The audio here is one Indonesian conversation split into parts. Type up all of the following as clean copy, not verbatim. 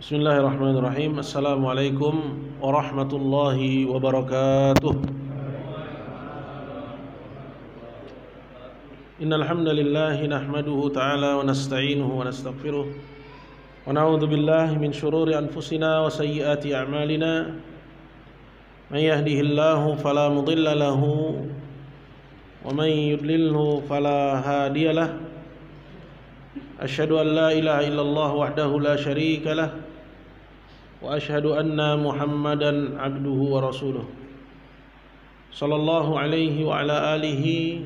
Bismillahirrahmanirrahim. Assalamualaikum warahmatullahi wabarakatuh. Innal hamdalillah nahmaduhu ta'ala wa nasta'inuhu wa nastaghfiruh wa na'udzu billahi min shururi anfusina wa sayyiati a'malina. May yahdihillahu fala mudilla lahu wa may yudlilhu fala hadiyalah. Asyhadu an la ilaha illallah wahdahu la syarika lah wa asyhadu anna Muhammadan abduhu wa rasuluh sallallahu alaihi wa ala alihi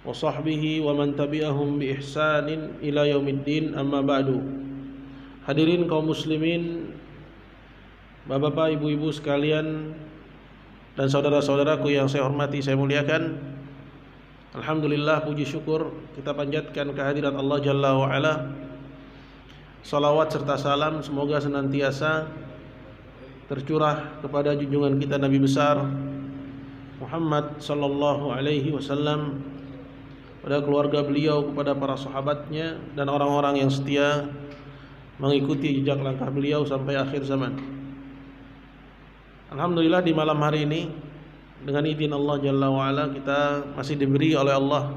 wa sahbihi wa man tabi'ahum bi ihsanin ila yaumiddin, amma ba'du. Hadirin kaum muslimin, bapak-bapak, ibu-ibu sekalian, dan saudara-saudaraku yang saya hormati, saya muliakan. Alhamdulillah, puji syukur kita panjatkan kehadirat Allah Jalla wa'ala. Salawat serta salam semoga senantiasa tercurah kepada junjungan kita Nabi besar Muhammad sallallahu alaihi wasallam, pada keluarga beliau, kepada para sahabatnya, dan orang-orang yang setia mengikuti jejak langkah beliau sampai akhir zaman. Alhamdulillah, di malam hari ini dengan izin Allah Jalla wa'ala kita masih diberi oleh Allah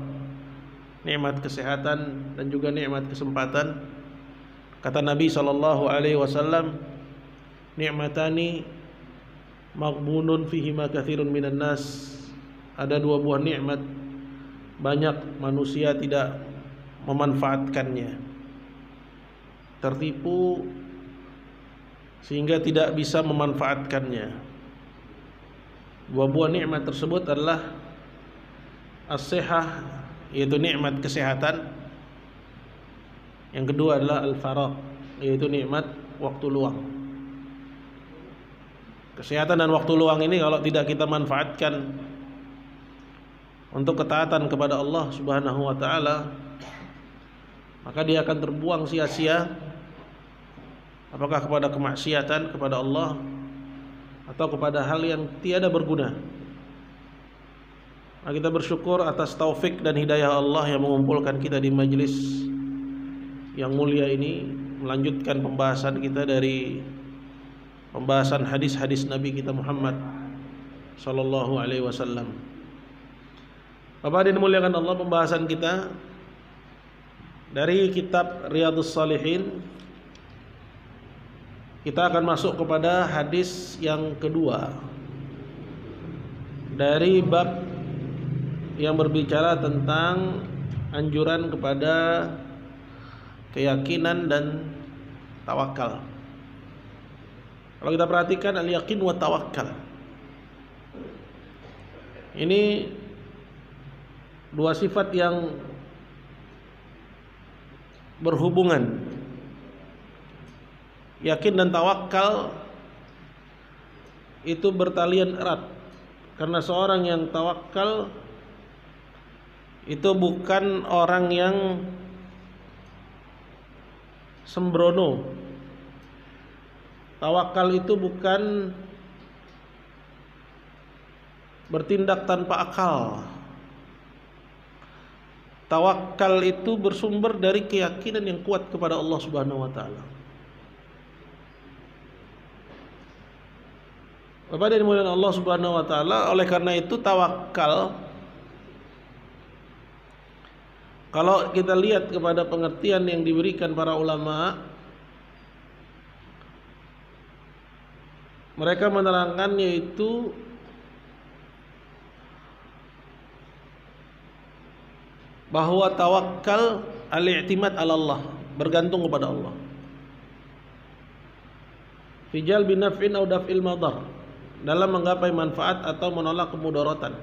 nikmat kesehatan dan juga nikmat kesempatan. Kata Nabi sallallahu alaihi wasallam, ni'matani maghbunun fihima katsirun minan nas. Ada dua buah nikmat banyak manusia tidak memanfaatkannya, tertipu sehingga tidak bisa memanfaatkannya. Dua buah nikmat tersebut adalah as-sihah, yaitu nikmat kesehatan. Yang kedua adalah al-faragh, yaitu nikmat waktu luang. Kesehatan dan waktu luang ini kalau tidak kita manfaatkan untuk ketaatan kepada Allah Subhanahu wa taala, maka dia akan terbuang sia-sia, apakah kepada kemaksiatan kepada Allah atau kepada hal yang tiada berguna. Nah, kita bersyukur atas taufik dan hidayah Allah yang mengumpulkan kita di majelis yang mulia ini, melanjutkan pembahasan kita dari pembahasan hadis-hadis Nabi kita Muhammad sallallahu alaihi wasallam. Bapak dan dimuliakan Allah, pembahasan kita dari kitab Riyadhus Shalihin, kita akan masuk kepada hadis yang kedua dari bab yang berbicara tentang anjuran kepada keyakinan dan tawakal. Kalau kita perhatikan al-yaqin wa tawakal, ini dua sifat yang berhubungan. Yakin dan tawakal itu bertalian erat, karena seorang yang tawakal itu bukan orang yang sembrono. Tawakal itu bukan bertindak tanpa akal. Tawakal itu bersumber dari keyakinan yang kuat kepada Allah Subhanahu wa taala. Bapak dan dimuliakan Allah Subhanahu wa taala, oleh karena itu tawakal, kalau kita lihat kepada pengertian yang diberikan para ulama, mereka menerangkan yaitu bahwa tawakal al-i'timad 'ala Allah, bergantung kepada Allah. Fi jalbi naf'in aw daf'il madar, dalam menggapai manfaat atau menolak kemudaratan.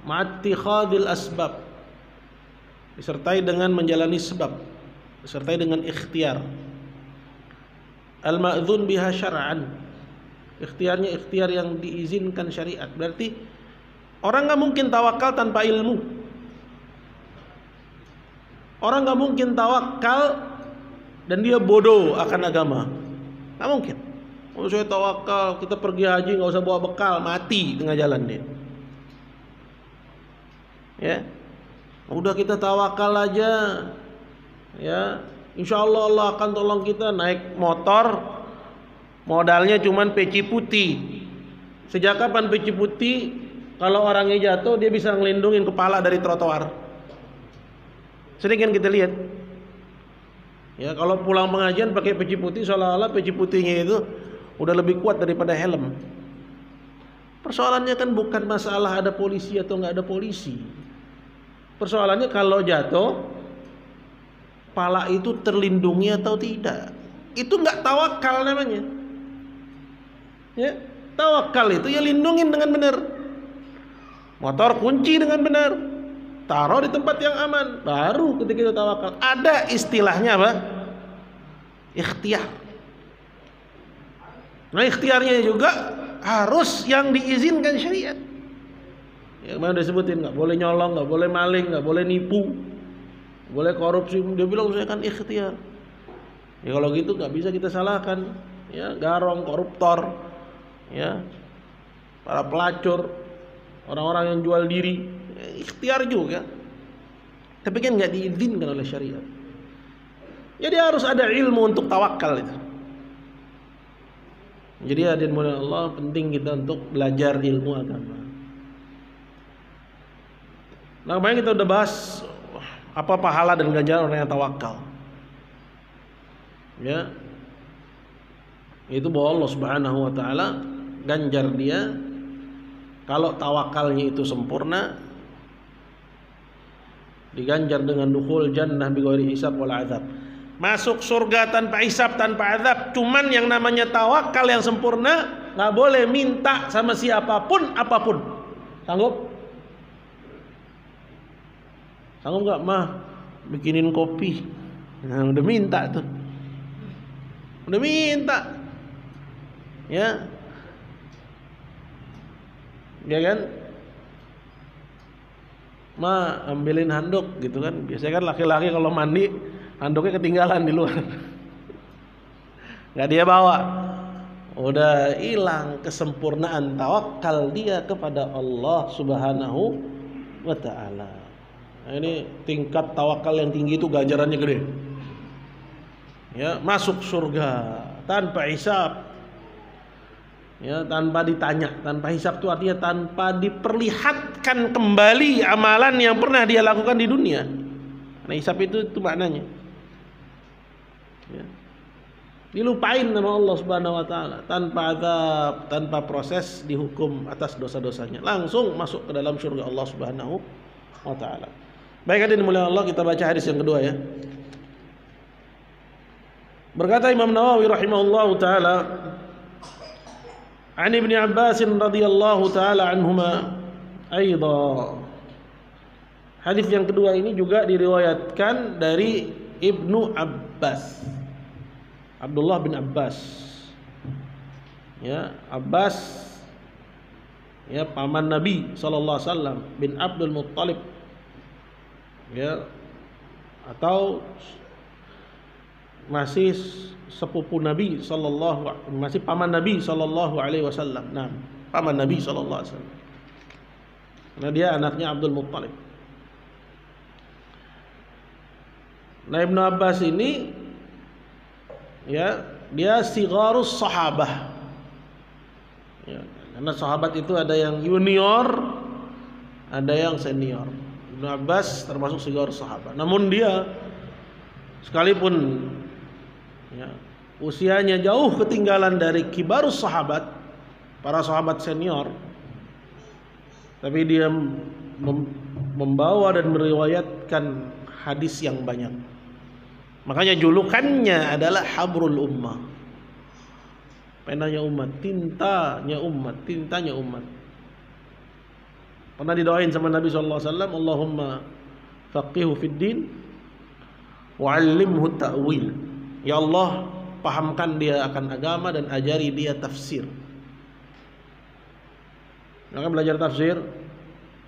Ma'attikhadil asbab, disertai dengan menjalani sebab, disertai dengan ikhtiar. Al-ma'dzun biha syar'an, ikhtiarnya ikhtiar yang diizinkan syariat. Berarti orang gak mungkin tawakal tanpa ilmu. Orang gak mungkin tawakal dan dia bodoh akan agama. Gak mungkin. Kalau saya tawakal, kita pergi haji gak usah bawa bekal, mati tengah jalan dia. Ya, udah kita tawakal aja, ya insya Allah Allah akan tolong kita. Naik motor, modalnya cuman peci putih. Sejak kapan peci putih? Kalau orangnya jatuh dia bisa ngelindungin kepala dari trotoar. Sering kan kita lihat. Ya, kalau pulang pengajian pakai peci putih, seolah-olah peci putihnya itu udah lebih kuat daripada helm. Persoalannya kan bukan masalah ada polisi atau nggak ada polisi. Persoalannya kalau jatuh, pala itu terlindungi atau tidak. Itu nggak tawakal namanya. Ya, tawakal itu ya lindungin dengan benar. Motor kunci dengan benar. Taruh di tempat yang aman. Baru ketika itu tawakal. Ada istilahnya apa? Ikhtiar. Nah, ikhtiarnya juga harus yang diizinkan syariat. Ya, kemarin udah sebutin, nggak boleh nyolong, nggak boleh maling, nggak boleh nipu, nggak boleh korupsi. Dia bilang saya kan ikhtiar. Ya kalau gitu nggak bisa kita salahkan. Ya, garong, koruptor, ya, para pelacur, orang-orang yang jual diri, ya, ikhtiar juga. Tapi kan nggak diizinkan oleh syariat. Jadi harus ada ilmu untuk tawakal itu. Jadi hadirin mulia Allah, penting kita untuk belajar ilmu agama. Nah, kemarin kita udah bahas apa pahala dan ganjaran orang yang tawakal. Ya. Itu bahwa Allah Subhanahu wa taala ganjar dia kalau tawakalnya itu sempurna, diganjar dengan dukhul jannah bighairi hisab wal azab. Masuk surga tanpa hisab, tanpa azab. Cuman yang namanya tawakal yang sempurna, nggak boleh minta sama siapapun apapun. Sanggup? Sanggup nggak mah bikinin kopi? Nah, udah minta tuh, udah minta, ya, ya kan? Ma ambilin handuk gitu kan? Biasanya kan laki-laki kalau mandi handuknya ketinggalan di luar, nggak dia bawa, udah hilang kesempurnaan tawakal dia kepada Allah Subhanahu wa taala. Nah, ini tingkat tawakal yang tinggi itu ganjarannya gede. Ya, masuk surga tanpa hisab, ya, tanpa ditanya, tanpa hisab itu artinya tanpa diperlihatkan kembali amalan yang pernah dia lakukan di dunia. Nah, hisab itu maknanya. Ya. Dilupain nama Allah Subhanahu wa taala, tanpa azab, tanpa proses dihukum atas dosa-dosanya, langsung masuk ke dalam surga Allah Subhanahu wa taala. Baik, hadirin mulia Allah, kita baca hadis yang kedua ya. Berkata Imam Nawawi rahimahullahu taala, An Ibnu Abbas radhiyallahu taala anhuma aidha. Hadis yang kedua ini juga diriwayatkan dari Ibnu Abbas, Abdullah bin Abbas. Ya, Abbas, ya, paman Nabi sallallahu alaihi wasallam, bin Abdul Muttalib. Ya, atau masih sepupu Nabi sallallahu, masih paman Nabi sallallahu alaihi wasallam. Nah, paman Nabi sallallahu alaihi wasallam. Karena dia anaknya Abdul Muttalib. Nah, Ibnu Abbas ini, ya, dia sigharus sahabah. Ya, karena sahabat itu ada yang junior, ada yang senior. Ibnu Abbas termasuk sigharus sahabah. Namun dia sekalipun, ya, usianya jauh ketinggalan dari kibarus sahabat, para sahabat senior, tapi dia membawa dan meriwayatkan hadis yang banyak. Makanya julukannya adalah Habrul Ummah, penanya umat, tintanya umat, tintanya umat. Pernah didoain sama Nabi SAW, Allahumma faqihu fid din wa'allimhu ta'wil. Ya Allah, pahamkan dia akan agama dan ajari dia tafsir. Maka belajar tafsir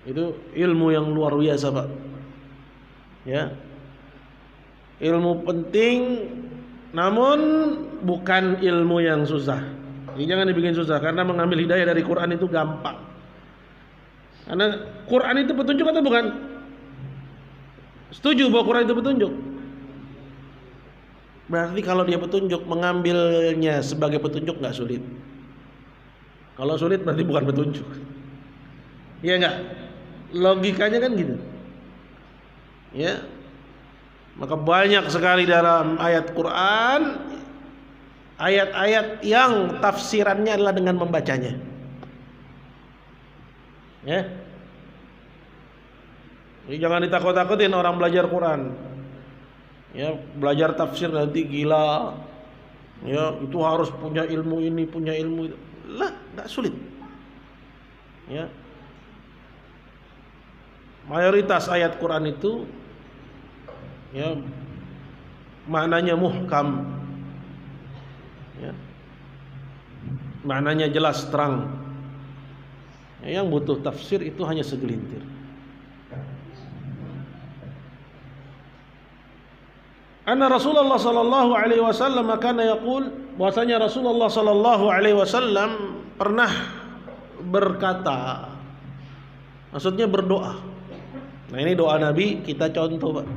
itu ilmu yang luar biasa, Pak. Ya, ilmu penting, namun bukan ilmu yang susah. Jadi jangan dibikin susah, karena mengambil hidayah dari Quran itu gampang. Karena Quran itu petunjuk atau bukan? Setuju bahwa Quran itu petunjuk? Berarti kalau dia petunjuk, mengambilnya sebagai petunjuk nggak sulit. Kalau sulit berarti bukan petunjuk. Iya nggak? Logikanya kan gitu. Ya. Maka banyak sekali dalam ayat Quran ayat-ayat yang tafsirannya adalah dengan membacanya. Ya. Jadi jangan ditakut-takutin orang belajar Quran. Ya, belajar tafsir nanti gila. Ya, itu harus punya ilmu ini, punya ilmu itu. Lah, enggak sulit. Ya. Mayoritas ayat Quran itu ya maknanya muhkam. Ya. Maknanya jelas terang. Ya, yang butuh tafsir itu hanya segelintir. Anna Rasulullah sallallahu alaihi wasallam kana yaqul, bahwasanya Rasulullah sallallahu alaihi wasallam pernah berkata, maksudnya berdoa. Nah, ini doa Nabi kita contoh, Pak.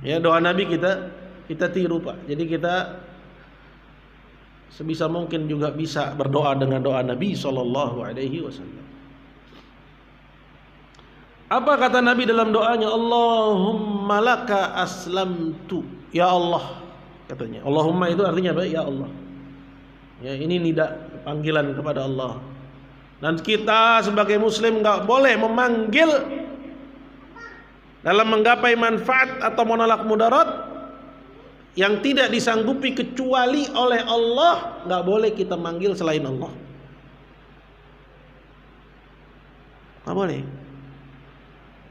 Ya, doa Nabi kita tiru, Pak. Jadi kita sebisa mungkin juga bisa berdoa dengan doa Nabi sallallahu alaihi wasallam. Apa kata Nabi dalam doanya? Allahumma laka aslamtu. Ya Allah, katanya. Allahumma itu artinya apa? Ya Allah. Ya, ini nida, panggilan kepada Allah. Dan kita sebagai muslim enggak boleh memanggil dalam menggapai manfaat atau menolak mudarat yang tidak disanggupi kecuali oleh Allah. Enggak boleh kita manggil selain Allah. Enggak boleh.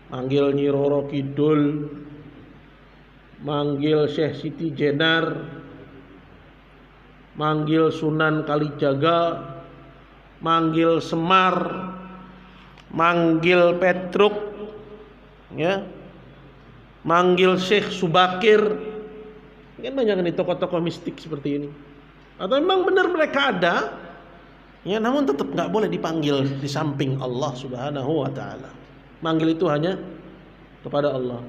Manggil Nyi Roro Kidul, manggil Syekh Siti Jenar, manggil Sunan Kalijaga, manggil Semar, manggil Petruk, ya, manggil Syekh Subakir. Kan banyak nih tokoh-tokoh mistik seperti ini. Atau memang benar mereka ada, ya, namun tetap nggak boleh dipanggil di samping Allah Subhanahu wa Ta'ala. Manggil itu hanya kepada Allah.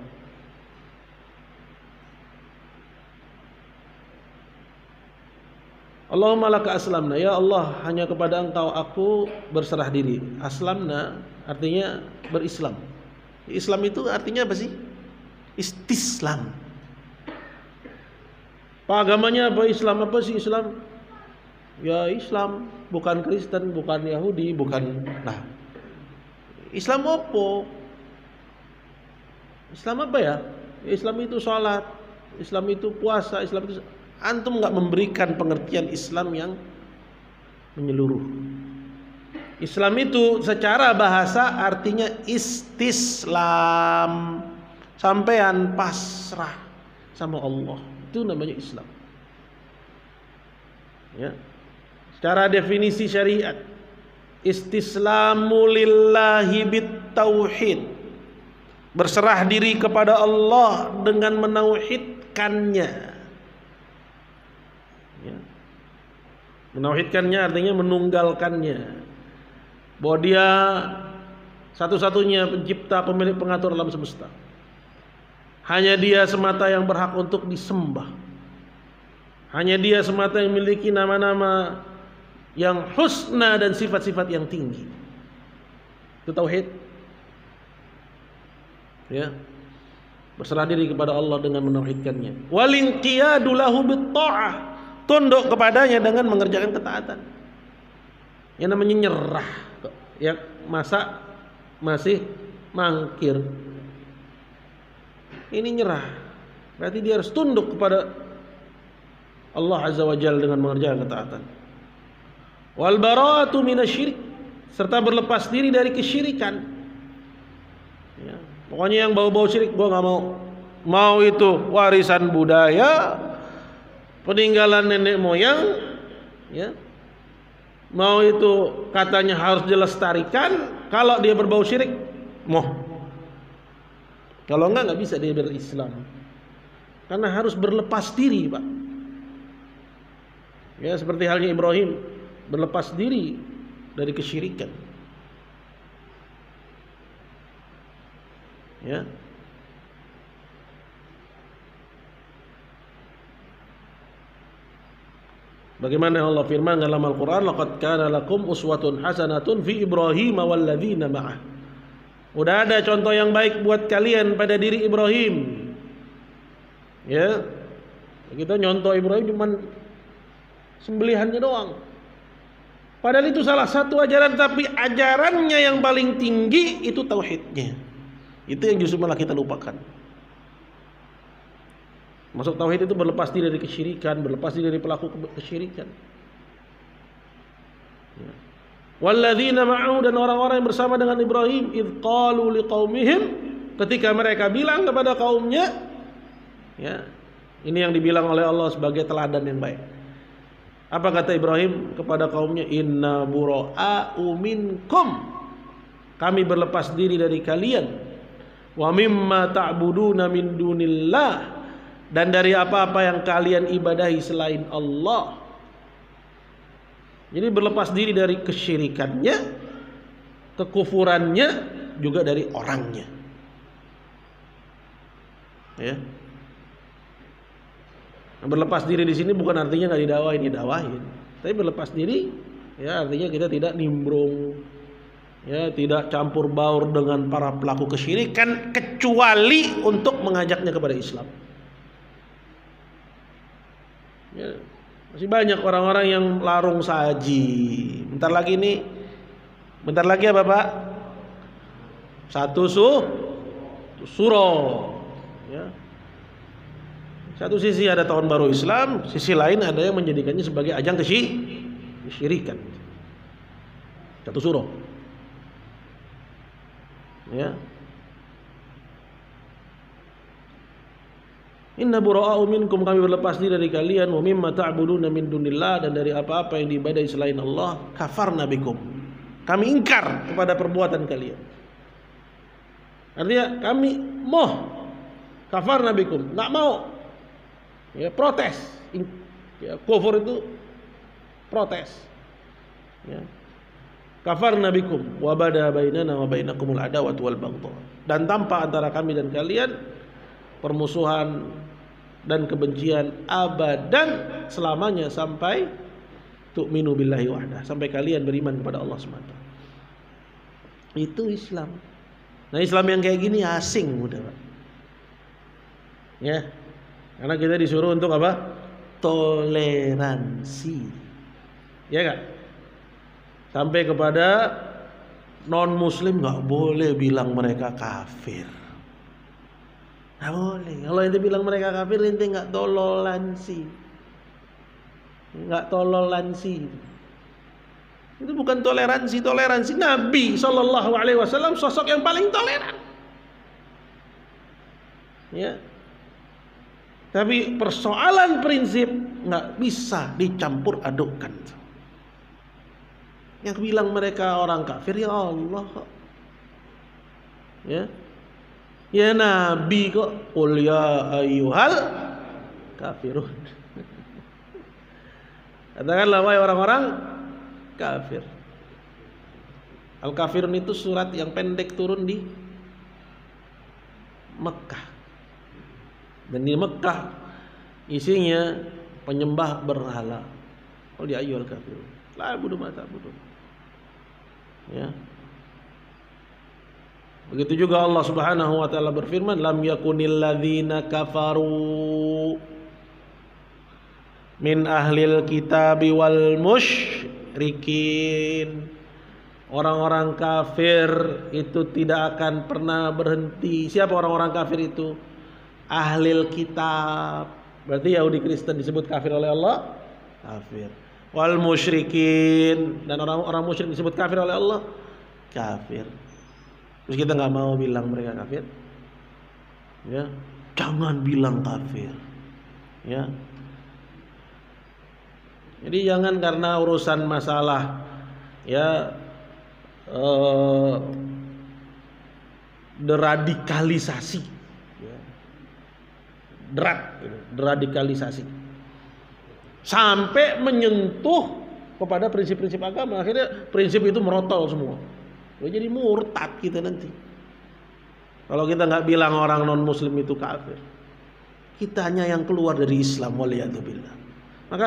Allahumma laka aslamna, ya Allah, hanya kepada Engkau aku berserah diri. Aslamna artinya berislam. Islam itu artinya apa sih? Istislam. Pak, agamanya apa? Islam apa sih Islam? Ya Islam, bukan Kristen, bukan Yahudi, bukan. Nah, Islam apa? Islam apa ya? Islam itu sholat, Islam itu puasa, Islam itu. Antum nggak memberikan pengertian Islam yang menyeluruh. Islam itu secara bahasa artinya istislam, sampean pasrah sama Allah. Itu namanya Islam. Ya. Secara definisi syariat, istislamu lillahi bitauhid, berserah diri kepada Allah dengan menauhidkannya. Ya. Menauhidkannya artinya menunggalkannya, bahwa dia satu-satunya pencipta, pemilik, pengatur alam semesta. Hanya dia semata yang berhak untuk disembah. Hanya dia semata yang memiliki nama-nama yang husna dan sifat-sifat yang tinggi. Itu tauhid. Ya. Berserah diri kepada Allah dengan menauhidkannya. Walinqiyadu lahu bitta'ah, tunduk kepadanya dengan mengerjakan ketaatan. Yang namanya nyerah. Ya, masa masih mangkir. Ini nyerah. Berarti dia harus tunduk kepada Allah Azza wa Jalla dengan mengerjakan ketaatan. Wal bara'atu minasyirik, serta berlepas diri dari kesyirikan. Ya, pokoknya yang bau-bau syirik gua nggak mau. Mau itu warisan budaya, peninggalan nenek moyang, ya. Mau itu katanya harus dilestarikan, kalau dia berbau syirik, mau. Kalau enggak bisa dia berislam. Karena harus berlepas diri, Pak. Ya, seperti halnya Ibrahim berlepas diri dari kesyirikan. Ya. Bagaimana Allah firman dalam Al-Quran, laqad kana lakum uswatun hasanatun fi Ibrahim walladzina ma'ah. Udah ada contoh yang baik buat kalian pada diri Ibrahim. Ya, kita nyontoh Ibrahim cuman sembelihannya doang. Padahal itu salah satu ajaran, tapi ajarannya yang paling tinggi itu tauhidnya. Itu yang justru malah kita lupakan. Masuk tauhid itu berlepas diri dari kesyirikan, berlepas diri dari pelaku kesyirikan. Ya. Walladzina ma'ahu, dan orang-orang yang bersama dengan Ibrahim, idz qalu liqaumihim, ketika mereka bilang kepada kaumnya, ya, ini yang dibilang oleh Allah sebagai teladan yang baik. Apa kata Ibrahim kepada kaumnya? Inna bura'a'u minkum, kami berlepas diri dari kalian. Wa mimma ta'buduna min dunillah, dan dari apa-apa yang kalian ibadahi selain Allah. Jadi berlepas diri dari kesyirikannya, kekufurannya, juga dari orangnya. Ya. Berlepas diri di sini bukan artinya nggak didawahin. Tapi berlepas diri, ya artinya kita tidak nimbrung, ya tidak campur baur dengan para pelaku kesyirikan, kecuali untuk mengajaknya kepada Islam. Ya, masih banyak orang-orang yang larung saji. Bentar lagi apa Pak? Satu suro. Ya. Satu sisi ada tahun baru Islam, sisi lain ada yang menjadikannya sebagai ajang kesyirikan. Satu suro. Ya. Inna bura'a'u minkum, kami berlepas diri dari kalian, wa mimma ta'buduna min dunillah, dan dari apa-apa yang diibadahi selain Allah, kafarna bikum, kami ingkar kepada perbuatan kalian. Artinya kami kafarna bikum, enggak mau. Ya, protes. Ya, kufur itu protes. Ya. Kafarna bikum wa bada bainana wa bainakumul adawatu wal baghdha, dan tampak antara kami dan kalian permusuhan dan kebencian abadan selamanya, sampai tu'minu billahi wahdah, sampai kalian beriman kepada Allah SWT. Itu Islam. Nah, Islam yang kayak gini asing udah, Pak. Ya. Karena kita disuruh untuk apa? Toleransi. Ya enggak? Sampai kepada non muslim nggak boleh bilang mereka kafir. Nggak boleh. Kalau ente bilang mereka kafir, ente nggak toleransi. Nggak toleransi. Itu bukan toleransi. Toleransi Nabi SAW sosok yang paling toleran. Ya. Tapi persoalan prinsip nggak bisa dicampur adukkan. Yang bilang mereka orang kafir ya Allah kok. Ya. Ya Nabi kok, qul ya ayyuhal kafirun. Katakanlah wahai orang-orang kafir. Al-Kafirun itu surat yang pendek turun di Mekah. Dan di Mekah isinya penyembah berhala. Qul ya ayyuhal kafirun. La a'budu ma ta'budun. Ya. Begitu juga Allah Subhanahu wa taala berfirman, lam yakunil ladzina kafaru min ahlil kitabi wal musyrikin. Orang-orang kafir itu tidak akan pernah berhenti. Siapa orang-orang kafir itu? Ahlil kitab. Berarti Yahudi Kristen disebut kafir oleh Allah? Kafir. Wal musyrikin, dan orang-orang musyrik disebut kafir oleh Allah? Kafir. Terus kita nggak mau bilang mereka kafir, ya jangan bilang kafir, ya. Jadi jangan karena urusan masalah, ya deradikalisasi, ya. Deradikalisasi sampai menyentuh kepada prinsip-prinsip agama, akhirnya prinsip itu merotol semua. Jadi murtad kita nanti. Kalau kita nggak bilang orang non muslim itu kafir, kita hanya yang keluar dari Islam, waliyadzubillah. Maka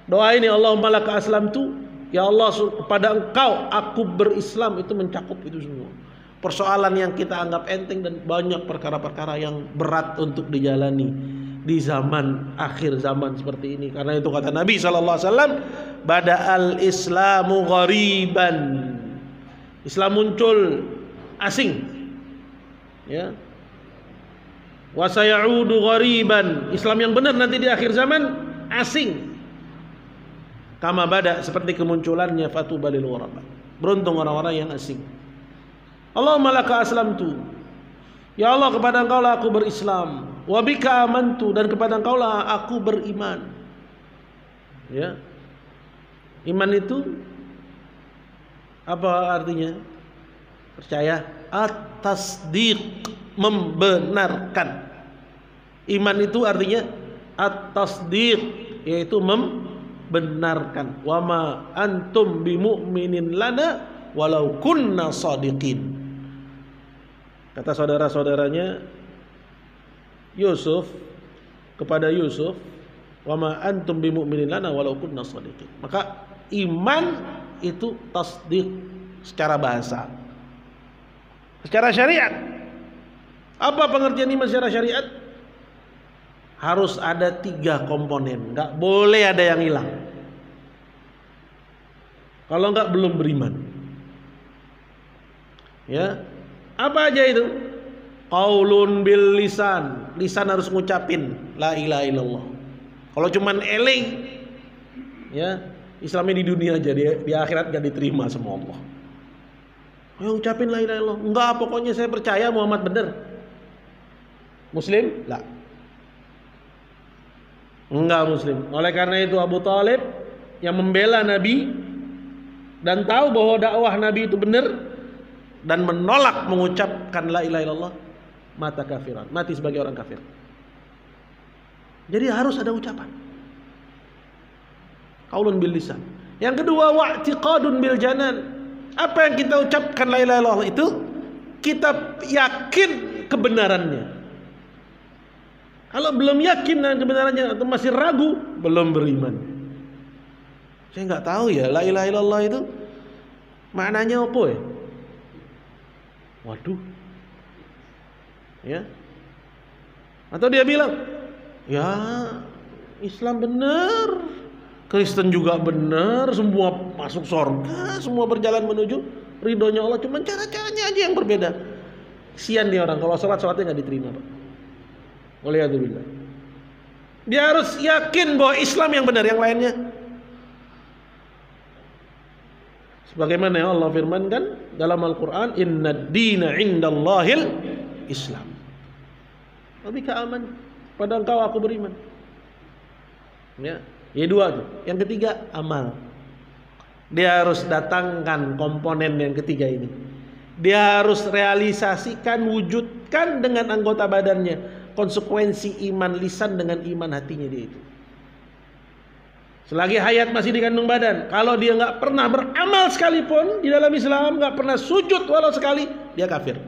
Doa ini, Allahumma laka aslamtu, ya Allah kepada Engkau aku berislam, itu mencakup itu semua. Persoalan yang kita anggap enteng dan banyak perkara-perkara yang berat untuk dijalani di zaman akhir zaman seperti ini. Karena itu kata Nabi SAW, bada'al islamu ghariban. Islam muncul asing, ya. Wa sayaudu ghariban. Islam yang benar nanti di akhir zaman asing. Kama bada, seperti kemunculannya fatuba lil ghuraba. Beruntung orang-orang yang asing. Allahumma laka aslamtu, ya Allah kepada Engkau lah aku berislam. Wa bika amantu, dan kepada Engkau lah aku beriman. Ya. Iman itu apa artinya? Percaya. At-tasdiq, membenarkan. Iman itu artinya at-tasdiq, yaitu membenarkan. Wa ma antum bimu'minin lana walau kunna shadiqin. Kata saudara-saudaranya Yusuf kepada Yusuf, wa ma antum bimu'minin lana walau kunna shadiqin. Maka iman itu tasdiq secara bahasa. Secara syariat, apa pengertian iman secara syariat? Harus ada 3 komponen, nggak boleh ada yang hilang. Kalau nggak belum beriman. Ya, apa aja itu? Qaulun bil lisan, lisan harus ngucapin la ilaha illallah. Kalau cuman eling, ya Islamnya di dunia aja, di akhirat nggak diterima sama Allah. Ayo ucapin la ilaha illallah. Enggak, pokoknya saya percaya Muhammad benar. Muslim? Lah. Enggak muslim. Oleh karena itu Abu Thalib yang membela Nabi dan tahu bahwa dakwah Nabi itu benar dan menolak mengucapkan la ilaha illallah, mata kafiran, mati sebagai orang kafir. Jadi harus ada ucapan. Qaulun bil lisan. Yang kedua, wa'tiqadun bil janan. Apa yang kita ucapkan la ilaha illallah itu kita yakin kebenarannya. Kalau belum yakin dengan kebenarannya atau masih ragu, belum beriman. Saya nggak tahu ya la ilaha illallah itu maknanya apa ya? Waduh. Ya. Atau dia bilang, ya Islam benar, Kristen juga benar, semua masuk surga, semua berjalan menuju ridhonya Allah, cuma cara-caranya aja yang berbeda. Kasian dia orang kalau sholatnya nggak diterima, Pak. Waliyadzubillah. Dia harus yakin bahwa Islam yang benar, yang lainnya. Sebagaimana yang Allah firmankan dalam Al-Quran, Inna dina indallahil Islam. Wabika aman, pada Engkau aku beriman. Ya. Ya 2 tuh. Yang ketiga amal. Dia harus datangkan komponen yang ketiga ini. Dia harus realisasikan, wujudkan dengan anggota badannya konsekuensi iman lisan dengan iman hatinya dia itu. Selagi hayat masih di kandung badan, kalau dia nggak pernah beramal sekalipun di dalam Islam, nggak pernah sujud walau sekali, dia kafir.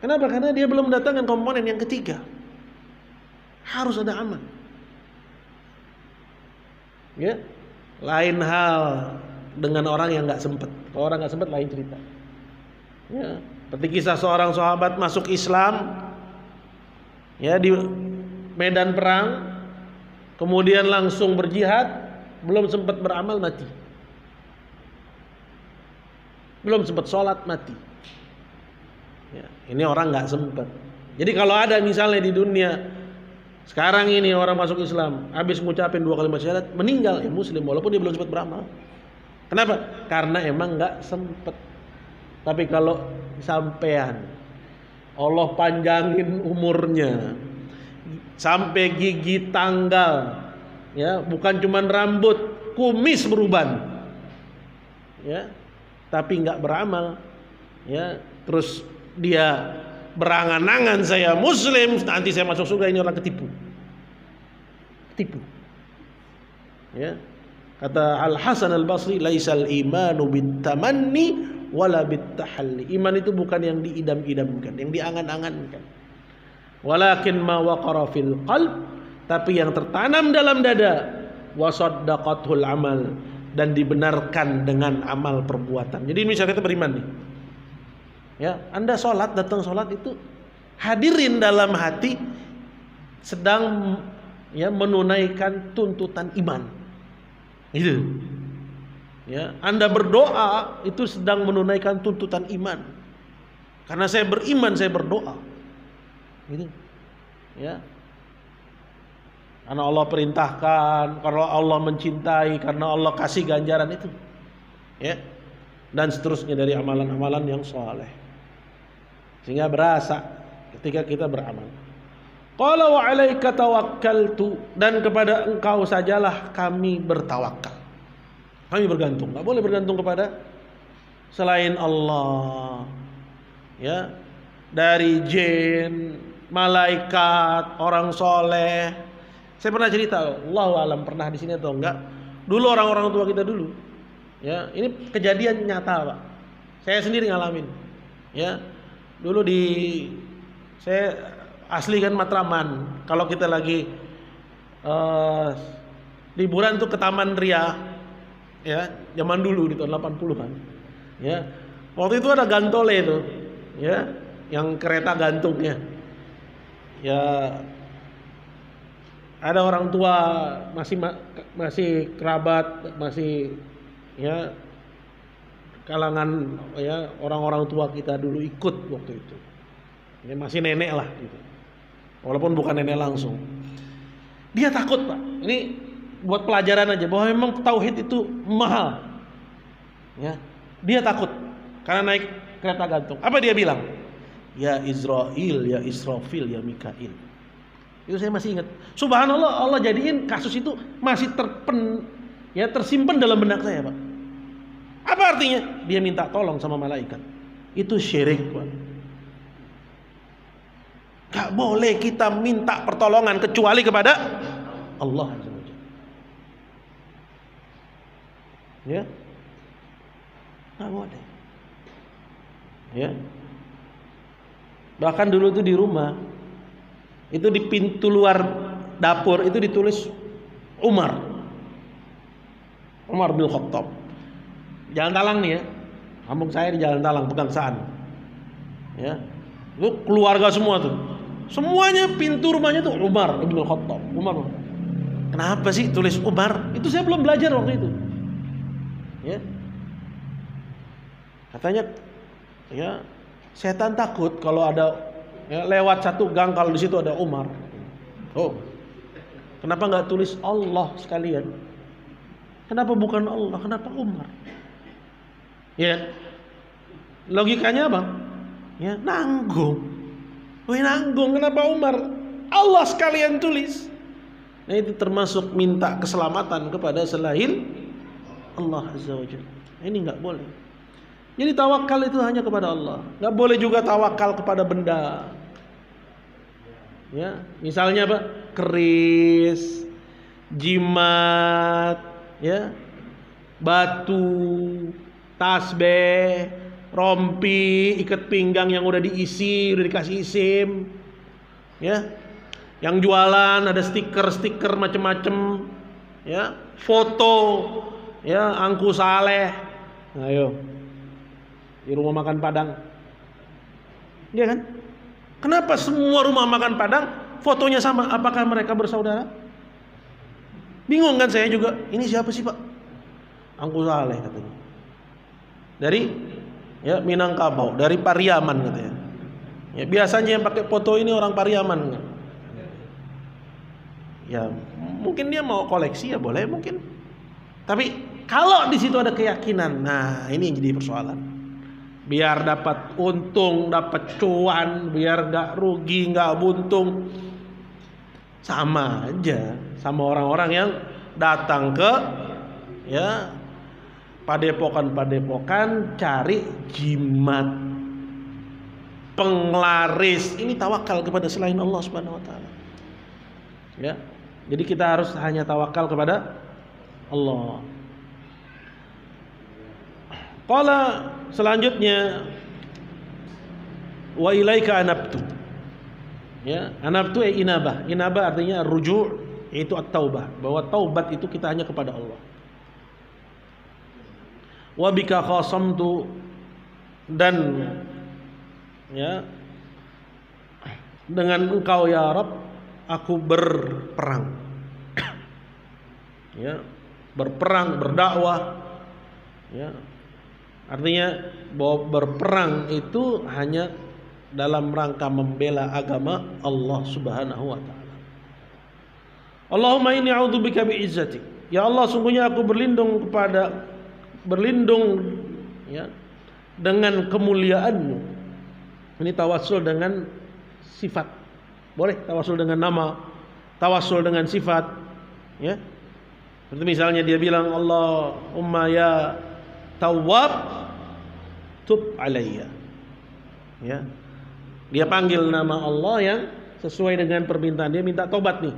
Kenapa? Karena dia belum mendatangkan komponen yang ketiga. Harus ada amal. Ya, lain hal dengan orang yang nggak sempat. Kalau orang nggak sempat lain cerita. Ya, seperti kisah seorang sahabat masuk Islam, ya di medan perang, kemudian langsung berjihad, belum sempat beramal mati, belum sempat sholat mati. Ya, ini orang nggak sempat. Jadi kalau ada misalnya di dunia sekarang ini orang masuk Islam, habis ngucapin 2 kalimat syahadat, meninggal, ya muslim walaupun dia belum sempat beramal. Kenapa? Karena emang nggak sempat. Tapi kalau sampean Allah panjangin umurnya sampai gigi tanggal, ya bukan cuman rambut, kumis beruban, ya, tapi nggak beramal, ya, terus dia berangan-angan saya muslim, nanti saya masuk surga, ini orang ketipu. Ya. Kata Al-Hasan Al-Basri, laisal imanu bitamanni wala bitahalli. Iman itu bukan yang diidam-idamkan, yang diangan-angankan. Walakin ma waqara fil qalb, tapi yang tertanam dalam dada. Wa saddaqathul amal, dan dibenarkan dengan amal perbuatan. Jadi misalnya kita beriman nih. Ya, Anda sholat, datang sholat itu hadirin dalam hati sedang ya menunaikan tuntutan iman. Itu. Ya, Anda berdoa itu sedang menunaikan tuntutan iman. Karena saya beriman, saya berdoa. Gitu. Ya. Karena Allah perintahkan, karena Allah mencintai, karena Allah kasih ganjaran itu. Ya. Dan seterusnya dari amalan-amalan yang saleh. Sehingga berasa ketika kita beramal. Qala wa 'alaika tawakkaltu, dan kepada Engkau sajalah kami bertawakal. Kami bergantung, enggak boleh bergantung kepada selain Allah. Ya. Dari jin, malaikat, orang soleh. Saya pernah cerita, Allahu alam pernah di sini atau enggak. Dulu orang-orang tua kita dulu, ya, ini kejadian nyata, Pak. Saya sendiri ngalamin. Ya. Dulu saya asli kan Matraman. Kalau kita lagi liburan tuh ke Taman Ria, ya, zaman dulu di tahun 80-an. Ya. Waktu itu ada gantole itu, ya, yang kereta gantungnya. Ya, ada orang tua masih kerabat, masih ya kalangan ya orang-orang tua kita dulu ikut waktu itu. Ya, masih nenek lah gitu. Walaupun bukan nenek langsung. Dia takut, Pak. Ini buat pelajaran aja bahwa memang tauhid itu mahal. Ya. Dia takut karena naik kereta gantung. Apa dia bilang? Ya Israil, ya Israfil, ya Mikail. Itu saya masih ingat. Subhanallah, Allah jadiin kasus itu masih tersimpan dalam benak saya, Pak. Apa artinya? Dia minta tolong sama malaikat. Itu syirik, Pak. Gak boleh kita minta pertolongan kecuali kepada Allah. Ya, gak boleh. Ya. Bahkan dulu tuh di rumah, itu di pintu luar dapur itu ditulis Umar bin Khattab. Jalan Talang nih ya, kampung saya di Jalan Talang, Pegangsaan. Ya, itu keluarga semua tuh, semuanya pintu rumahnya tuh Umar bin Khattab. Umar. Kenapa sih tulis Umar? Itu saya belum belajar waktu itu. Ya, katanya, ya setan takut kalau ada ya, lewat satu gang kalau di situ ada Umar. Oh, kenapa nggak tulis Allah sekalian? Kenapa bukan Allah? Kenapa Umar? Ya, logikanya apa? Ya, nanggung. Nanggung. Kenapa Umar? Allah sekalian tulis. Nah, itu termasuk minta keselamatan kepada selain Allah Azza wa Jalla. Ini nggak boleh. Jadi tawakal itu hanya kepada Allah. Nggak boleh juga tawakal kepada benda. Ya, misalnya apa? Keris, jimat, ya, batu, tasbih, rompi, ikat pinggang yang udah diisi, udah dikasih isim, ya, yang jualan ada stiker macem-macem, ya, foto, ya, angku saleh, ayo, di rumah makan Padang, iya kan? Kenapa semua rumah makan Padang fotonya sama? Apakah mereka bersaudara? Bingung kan saya juga. Ini siapa sih, Pak? Angku Saleh katanya. Dari ya Minangkabau, dari Pariaman katanya. Ya, biasanya yang pakai foto ini orang Pariaman. Ya, mungkin dia mau koleksi ya boleh mungkin. Tapi kalau di situ ada keyakinan, nah ini yang jadi persoalan. Biar dapat untung, dapat cuan, biar gak rugi, gak buntung. Sama aja sama orang-orang yang datang ke ya padepokan cari jimat, penglaris. Ini tawakal kepada selain Allah Subhanahu wa taala. Ya. Jadi kita harus hanya tawakal kepada Allah. Qala selanjutnya wa ilaika anabtu. Ya, anabtu inabah. Inabah artinya ruju', yaitu at-taubah, bahwa taubat itu kita hanya kepada Allah. Wa bika khasamtu, dan ya, dengan Engkau ya Rabb aku berperang. Ya, berperang, berdakwah. Ya. Artinya bahwa berperang itu hanya dalam rangka membela agama Allah Subhanahu wa taala. Allahumma inni a'udzubika bi'izzatik. Ya Allah, sungguhnya aku berlindung ya, dengan kemuliaan-Mu. Ini tawassul dengan sifat. Boleh tawassul dengan nama, tawassul dengan sifat, ya. Seperti misalnya dia bilang Allahumma ya Tawwab tub alayya. Ya. Dia panggil nama Allah yang sesuai dengan permintaan dia, minta tobat nih.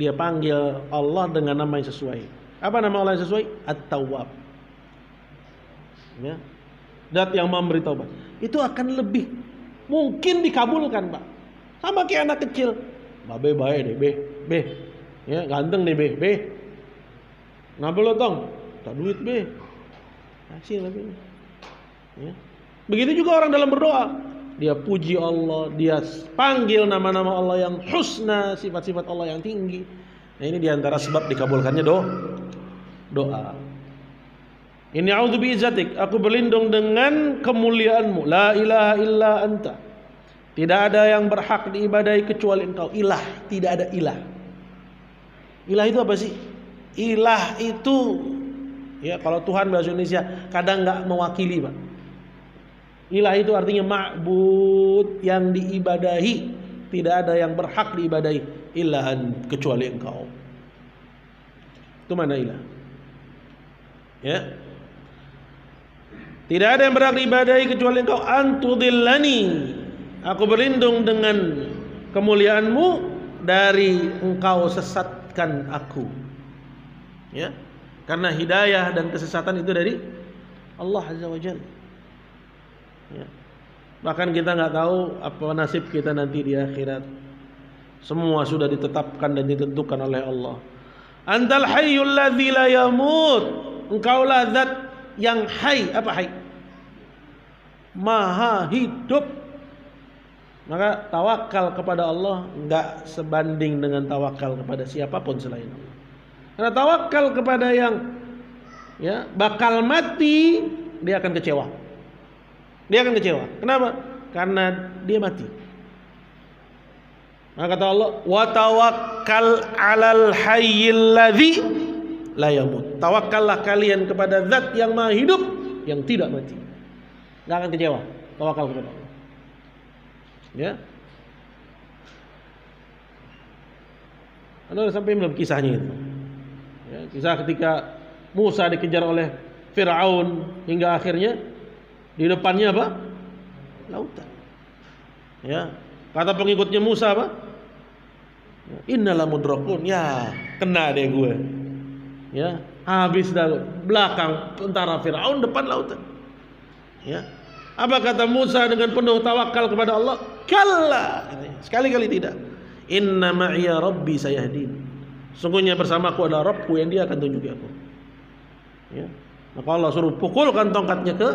Dia panggil Allah dengan nama yang sesuai. Apa nama Allah yang sesuai? At-Tawwab. Ya. Dat yang memberi taubat. Itu akan lebih mungkin dikabulkan, Pak. Sama kayak anak kecil. Babe bae deh, be. Ya, ganteng nih, be. Ngapa lo tong? Tak duit, be. Kasih lagi. Ya. Begitu juga orang dalam berdoa. Dia puji Allah, dia panggil nama-nama Allah yang husna, sifat-sifat Allah yang tinggi. Nah, ini diantara sebab dikabulkannya doa. Ini a'udzu bi'izzatik, aku berlindung dengan kemuliaan-Mu. La ilaha illa anta. Tidak ada yang berhak diibadahi kecuali Engkau. Ilah, tidak ada ilah. Ilah itu apa sih? Ilah itu, ya, kalau Tuhan bahasa Indonesia kadang nggak mewakili, Pak. Ilah itu artinya ma'bud, yang diibadahi. Tidak ada yang berhak diibadahi ilahan kecuali Engkau. Itu mana ilah? Ya. Tidak ada yang berhak diibadahi kecuali Engkau. Antudillani, aku berlindung dengan kemuliaan-Mu dari Engkau sesatkan aku. Ya. Karena hidayah dan kesesatan itu dari Allah Azza wa Jalla. Ya. Bahkan kita nggak tahu apa nasib kita nanti di akhirat. Semua sudah ditetapkan dan ditentukan oleh Allah. Antal hayyul ladzi la yamut. Engkaulah zat yang hay. Apa hay? Maha hidup. Maka tawakal kepada Allah nggak sebanding dengan tawakal kepada siapapun selain Allah. Karena tawakal kepada yang, ya, bakal mati, dia akan kecewa. Dia akan kecewa. Kenapa? Karena dia mati. Maka kata Allah, wa tawakkal 'alal hayyil ladzi la yamut. Tawakkallah kalian kepada zat yang maha hidup, yang tidak mati. Enggak akan kecewa. Tawakal kepada Allah. Ya. Anda sampai belum kisahnya itu? Ya, kisah ketika Musa dikejar oleh Fir'aun hingga akhirnya di depannya apa? Lautan. Ya, kata pengikutnya Musa apa? Innala mudrakun. Ya, kena deh gue. Ya, habis dah belakang tentara Firaun, depan lautan. Ya. Apa kata Musa dengan penuh tawakal kepada Allah? Kalla. Sekali-kali tidak. Inna ma'iya rabbi sayahdin. Sungguhnya bersamaku adalah Rabbku yang dia akan tunjuki aku. Ya. Maka Allah suruh pukulkan tongkatnya ke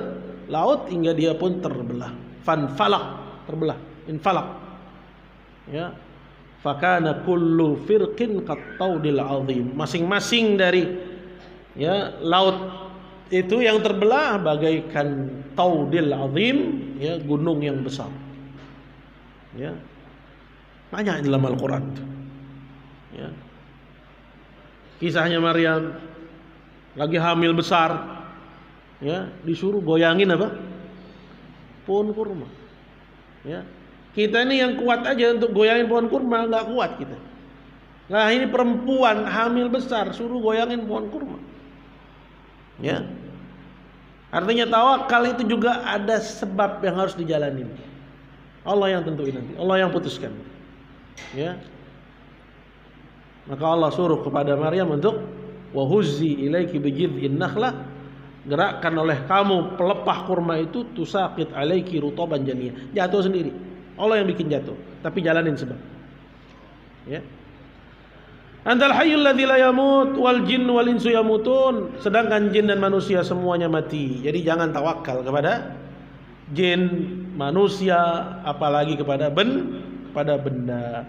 laut hingga dia pun terbelah. Fanfalaq, terbelah. Infalaq. Ya. Fakana kullu firqin qattaudil azim. Masing-masing dari, ya, laut itu yang terbelah bagaikan taudil azim, ya, gunung yang besar. Ya. Banyak dalam Al-Qur'an. Ya. Kisahnya Maryam lagi hamil besar, ya, disuruh goyangin apa? Pohon kurma. Ya. Kita ini yang kuat aja untuk goyangin pohon kurma, nggak kuat kita. Nah, ini perempuan hamil besar suruh goyangin pohon kurma. Ya. Artinya tawakal itu juga ada sebab yang harus dijalani. Allah yang tentuin nanti, Allah yang putuskan. Ya. Maka Allah suruh kepada Maryam untuk wahuzzi ilaiki bijid'in nakhlah, gerakkan oleh kamu pelepah kurma itu, tusaqit alaiki rutaban janiyah. Jatuh sendiri. Allah yang bikin jatuh, tapi jalanin sebab. Ya. Antal hayyul ladzi la yamut wal jin wal insu yamutun. Sedangkan jin dan manusia semuanya mati. Jadi jangan tawakal kepada jin, manusia, apalagi kepada benda.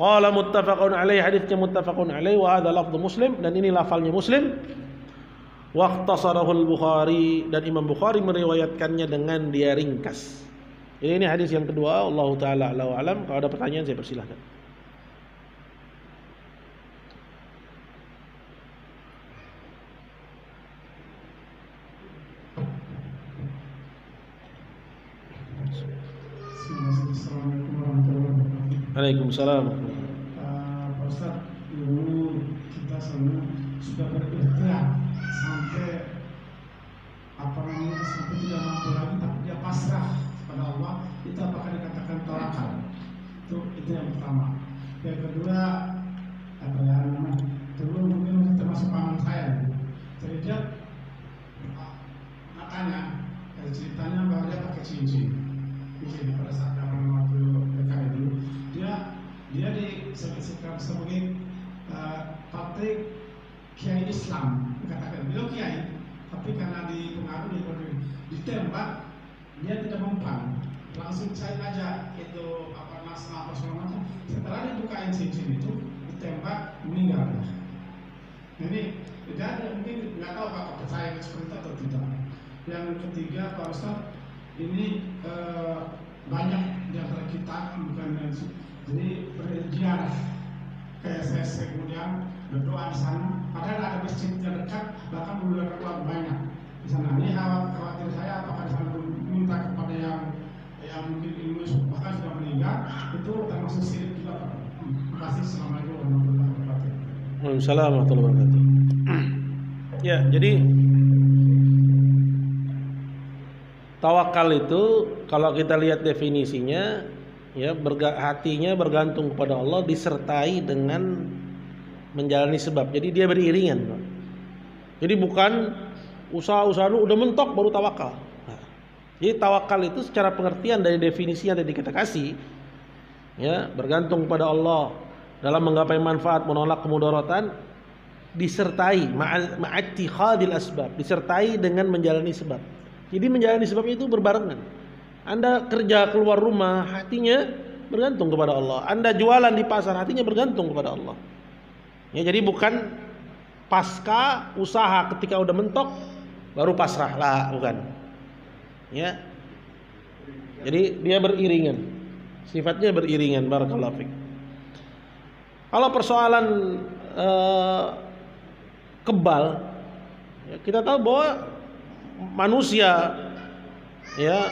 Qala muttafaqun alaihi, haditsnya muttafaqun alaihi wa hadza lafdhu Muslim, dan ini lafalnya Muslim. Wa ikhtasarahu al-Bukhari, dan Imam Bukhari meriwayatkannya dengan dia ringkas. Jadi ini hadis yang kedua. Allahu taala a'la wa alam. Kalau ada pertanyaan saya persilahkan. Assalamualaikum warahmatullahi wabarakatuh. Waalaikumsalam. Pak Ustaz, dulu kita semua sudah berikhtiar sampai sampai tidak mampu lagi, tapi dia pasrah kepada Allah. Itu apakah dikatakan tawakal? Itu yang pertama. Yang kedua, dulu mungkin termasuk paman saya. Jadi dia makanya dari ceritanya bahwa dia pakai cincin. Mungkin pada saat zaman waktu PKI dulu, dia sebagai partai kiai Islam, dikatakan beliau kiai, tapi karena dipengaruhi ditembak, dia tidak mempan, langsung saya aja itu nasma apa segala macam. Setelah dibukain cincin itu, ditembak, meninggal. Ini tidak, mungkin nggak tahu apakah percaya seperti itu atau tidak. Yang ketiga, Pak Ustaz, ini banyak di antara kita bukan jadi berziarah ke SSC, kemudian berdoa di sana. Padahal ada masjid yang dekat, bahkan berdoa banyak di sana. Ini khawatir saya apakah di sana minta kepada yang mungkin ilmu bahkan sudah meninggal, itu termasuk syirik juga. Terima kasih. Assalamualaikum warahmatullahi wabarakatuh. Waalaikumsalam warahmatullahi wabarakatuh. Ya, jadi tawakal itu kalau kita lihat definisinya, ya, hatinya bergantung kepada Allah disertai dengan menjalani sebab. Jadi dia beriringan. Jadi bukan usaha-usaha lu udah mentok baru tawakal. Nah, jadi tawakal itu secara pengertian dari definisi yang tadi kita kasih, ya, bergantung kepada Allah dalam menggapai manfaat, menolak kemudaratan, disertai ma'attikhadil asbab, disertai dengan menjalani sebab. Jadi menjalani sebab itu berbarengan. Anda kerja keluar rumah, hatinya bergantung kepada Allah. Anda jualan di pasar, hatinya bergantung kepada Allah. Ya, jadi bukan pasca usaha ketika udah mentok baru pasrah lah, bukan. Ya. Jadi dia beriringan. Sifatnya beriringan, barakallahu fiik. Kalau persoalan kebal, ya, kita tahu bahwa manusia, ya,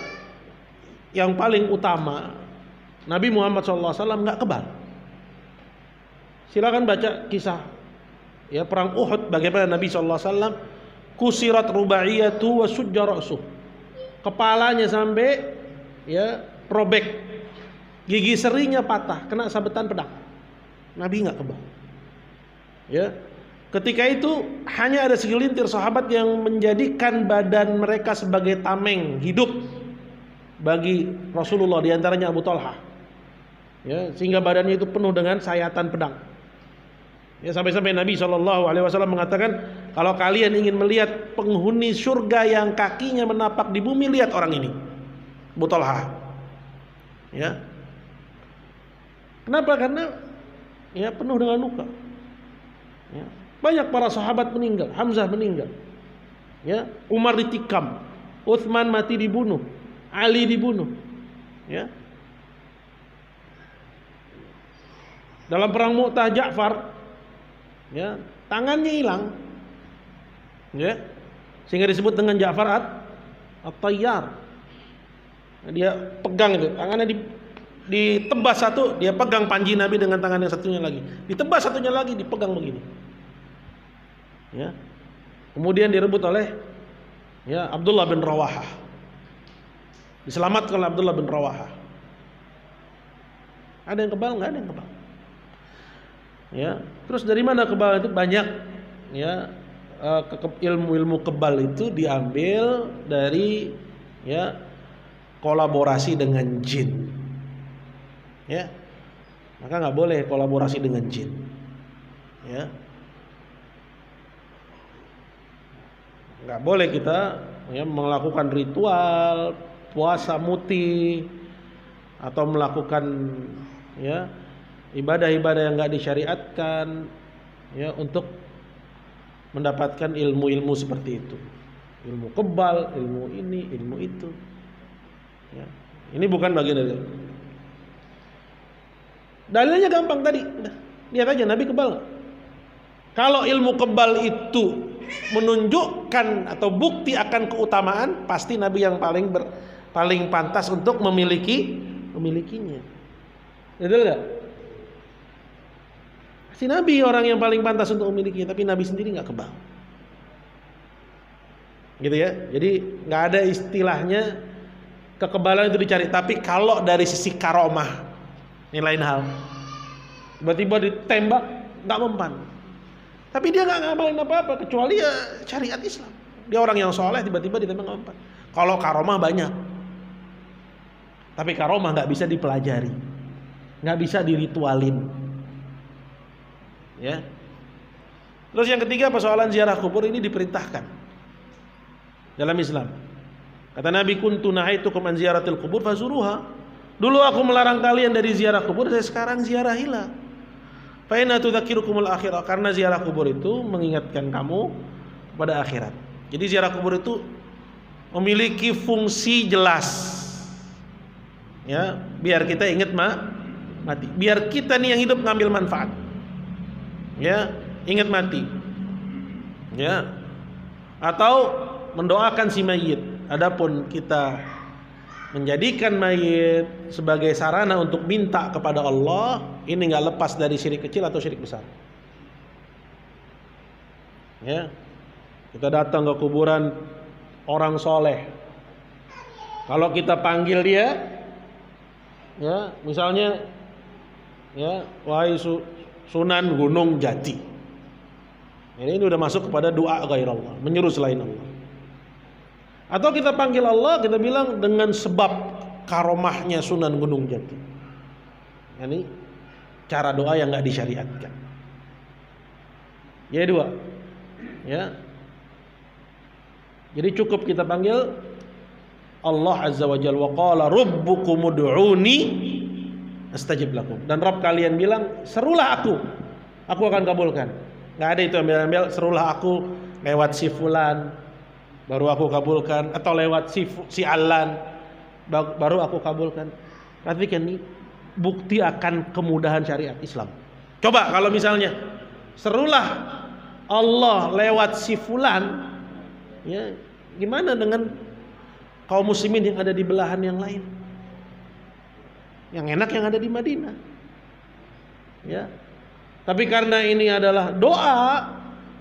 yang paling utama Nabi Muhammad SAW nggak kebal. Silakan baca kisah, ya, perang Uhud, bagaimana Nabi SAW kusirat rubaiyatu wa sujja ra'suh, kepalanya sampai, ya, robek, gigi serinya patah kena sabetan pedang. Nabi nggak kebal. Ya, ketika itu hanya ada segelintir sahabat yang menjadikan badan mereka sebagai tameng hidup bagi Rasulullah, diantaranya Abu Talha, ya, sehingga badannya itu penuh dengan sayatan pedang. Ya, sampai-sampai Nabi SAW mengatakan, kalau kalian ingin melihat penghuni surga yang kakinya menapak di bumi, lihat orang ini, Abu Talha. Ya, kenapa? Karena, ya, penuh dengan luka. Ya. Banyak para sahabat meninggal, Hamzah meninggal, ya, Umar ditikam, Utsman mati dibunuh, Ali dibunuh, ya. Dalam perang Mu'tah, Ja'far, ya, tangannya hilang, ya, sehingga disebut dengan Ja'far at-Tayyar. Dia pegang itu, tangannya ditebas satu, dia pegang panji Nabi dengan tangan yang satunya lagi, ditebas satunya lagi, dipegang begini. Ya. Kemudian direbut oleh, ya, Abdullah bin Rawahah. Diselamatkan oleh Abdullah bin Rawahah. Ada yang kebal? Nggak ada yang kebal. Ya. Terus dari mana kebal itu? Banyak, ya, ilmu-ilmu kebal itu diambil dari, ya, kolaborasi dengan jin. Ya, maka nggak boleh kolaborasi dengan jin. Ya. Nggak boleh kita ya melakukan ritual puasa muti atau melakukan ya ibadah-ibadah yang nggak disyariatkan ya untuk mendapatkan ilmu-ilmu seperti itu, ilmu kebal, ilmu ini, ilmu itu. Ya. Ini bukan bagian dari. Dalilnya gampang tadi, lihat aja Nabi kebal nggak? Kalau ilmu kebal itu menunjukkan atau bukti akan keutamaan, pasti Nabi yang paling pantas untuk memilikinya. Betul nggak? Si Nabi orang yang paling pantas untuk memilikinya, tapi Nabi sendiri nggak kebal. Gitu ya. Jadi nggak ada istilahnya kekebalan itu dicari. Tapi kalau dari sisi karomah, ini lain hal. Tiba-tiba ditembak nggak mempan. Tapi dia nggak ngamalin apa-apa kecuali ya syariat Islam. Dia orang yang soleh tiba-tiba ditembak nggak mempan. Kalau karomah banyak. Tapi karomah nggak bisa dipelajari, nggak bisa diritualin. Ya. Terus yang ketiga persoalan ziarah kubur ini diperintahkan dalam Islam. Kata Nabi, kuntu nahaitukum an ziyaratil kubur fazuruha. Dulu aku melarang kalian dari ziarah kubur, saya sekarang ziarahilah. Fa inna tudzakirukumul akhirah, karena ziarah kubur itu mengingatkan kamu kepada akhirat. Jadi ziarah kubur itu memiliki fungsi jelas. Ya, biar kita ingat mati. Biar kita nih yang hidup ngambil manfaat. Ya, ingat mati. Ya. Atau mendoakan si mayit. Adapun kita menjadikan mayit sebagai sarana untuk minta kepada Allah, ini nggak lepas dari syirik kecil atau syirik besar. Ya. Kita datang ke kuburan orang soleh. Kalau kita panggil dia, ya, misalnya, ya, wahai Sunan Gunung Jati. Ini udah masuk kepada doa ghairallah, menyeru selain Allah. Atau kita panggil Allah, kita bilang dengan sebab karomahnya Sunan Gunung Jati. Ini cara doa yang nggak disyariatkan. Ya dua, ya. Jadi cukup kita panggil Allah Azza wa Jalla, wa qala rabbukum ud'uni astajib lakum. Dan Rabb kalian bilang, serulah aku akan kabulkan. Nggak ada itu ambil-ambil, serulah aku lewat si fulan baru aku kabulkan, atau lewat si Alan baru aku kabulkan. Perhatikan nih bukti akan kemudahan syariat Islam. Coba kalau misalnya serulah Allah lewat si fulan, ya gimana dengan kaum muslimin yang ada di belahan yang lain? Yang enak yang ada di Madinah. Ya. Tapi karena ini adalah doa,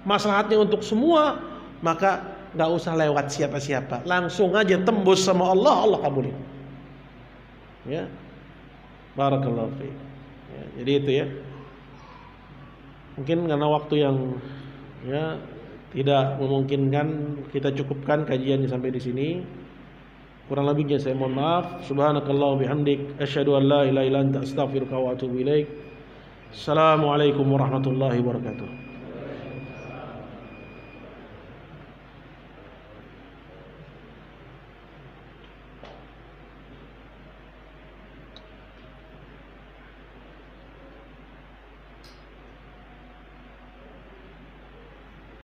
maslahatnya untuk semua, maka nggak usah lewat siapa-siapa, langsung aja tembus sama Allah, Allah kabulin. Ya, barakallahu fiik. Ya, jadi itu ya. Mungkin karena waktu yang ya tidak memungkinkan, kita cukupkan kajiannya sampai di sini. Kurang lebihnya saya mohon maaf. Subhanakallah bihamdik, asyhadu an la ilaha illa anta, astaghfiruka wa atubu ilaik. Assalamualaikum warahmatullahi wabarakatuh.